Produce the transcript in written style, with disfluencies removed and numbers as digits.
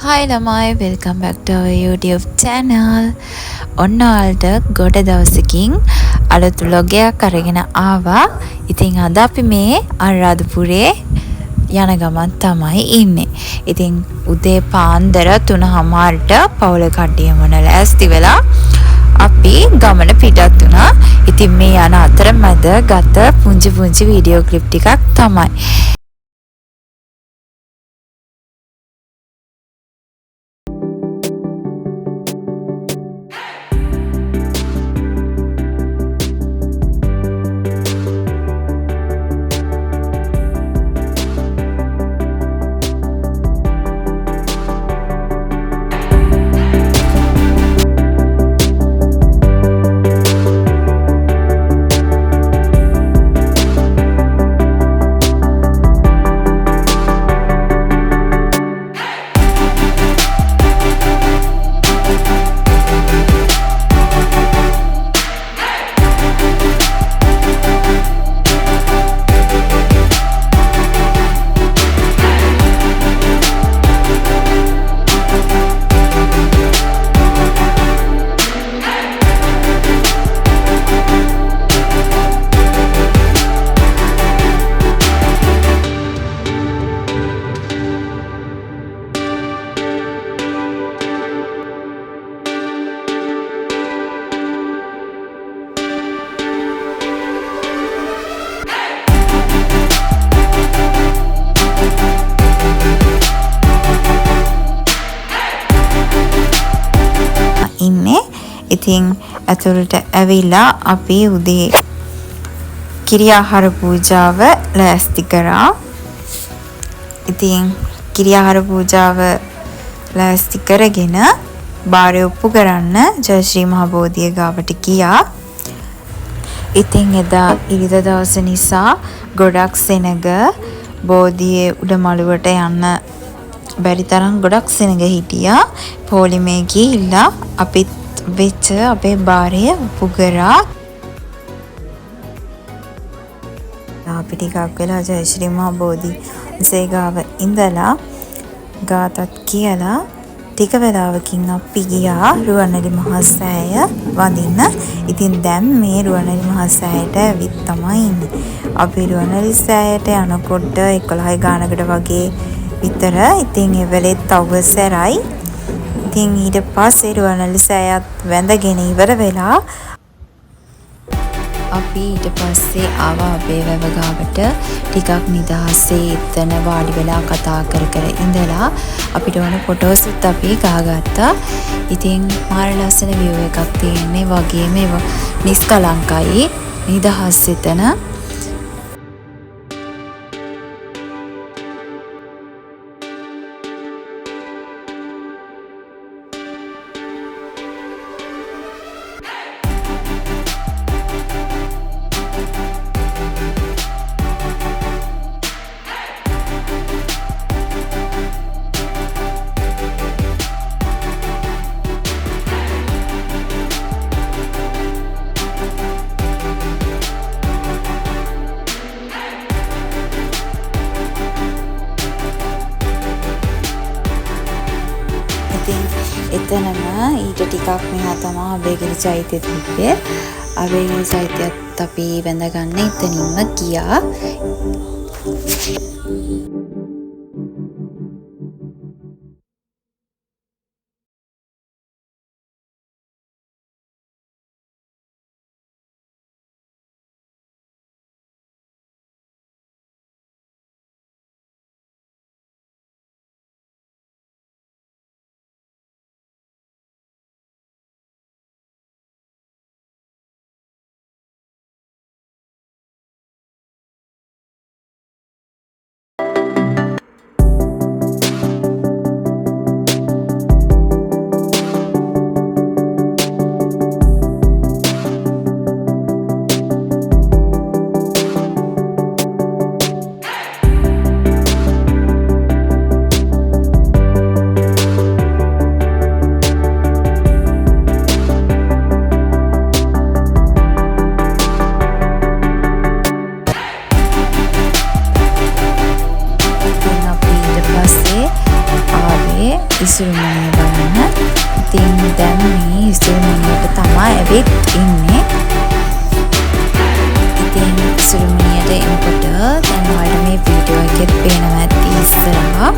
Hi ළමයි, welcome back to our YouTube channel. ඔන්න ඔයාලට ගොඩ දවසකින් අලුත් vlog එකක් අරගෙන ආවා. ඉතින් අද අපි මේ අනුරාධපුරේ යන ගමන් තමයි ඉන්නේ. ඉතින් උදේ පාන්දර 3:00ට පවුල කට්ටියම ලෑස්ති වෙලා අපි ගමන පිටත් වුණා. ඉතින් මේ යන අතරමැද ගත පුංචි වීඩියෝ ක්ලිප් ටිකක් තමයි. ඉන්නේ. ඉතින් ඇතුළට ඇවිල්ලා අපි උදේ කිරියාහාර පූජාව ලෑස්ති කරා. ඉතින් කිරියාහාර පූජාව ලෑස්ති කරගෙන බාරය ඔප්පු කරන්න ජයශ්‍රී මහ බෝධිය ගාවට ගියා. ඉතින් එදා ඉරිදා දවස නිසා ගොඩක් සෙනග බෝධියේ උඩ මළුවට යන්න බැරි තරම් ගොඩක් සෙනග හිටියා. පොලිමේ ගිහිල්ලා අපිත් වෙච්ච අපේ බාරය ඔප්පු කරා. අපි ටිකක් වෙලා ජයශ්‍රී මහ බෝධි ගාව ඉඳලා ගාතත් කියලා ටික වෙලාවකින් අපි ගියා රුවන්වැලි මහා සෑය වඳින්න. ඉතින් දැන් මේ රුවන්වැලි මහා සෑයට ඇවිත් තමයි ඉන්නේ. අපි රුවන්වැලි සෑයට යනකොට 11 ගානකට වගේ විතර. ඉතින් ඒ වෙලෙත් අවසරයි. ඉතින් ඊට පස්සේ රුවන්වැලි සෑයත් වැඳගෙන ඉවර වෙලා අපි ඊට පස්සේ ආවා අපේ වැව ගාවට. ටිකක් නිදහසේ එතන වාඩි වෙලා කතා කර ඉඳලා අපිට ඕන ෆොටෝස්ත් අපි ගහගත්තා. ඉතින් මාර ලස්සන view එකක් තියෙන්නේ වගේම නිස්කලංකයි නිදහස් එතන. එතනම ඊට ටිකක් මෙහා තමයි අබේගිරි චෛත්‍යය තිබ්බේ. අබේගිරි චෛත්‍යයත් අපි වැඳගන්න එතනින්ම ගියා. ඉසුරුමුණිය බලන්න. ඉතින් දැන් මේ ඉසුරුමුණියට තමයි ඇවිත් ඉන්නේ. ඉතින් ඉසුරුමුණියට එනකොට දැන් ඔයාලට මේ වීඩියෝ එකෙත් පේනවා ඇති ඉස්සරහා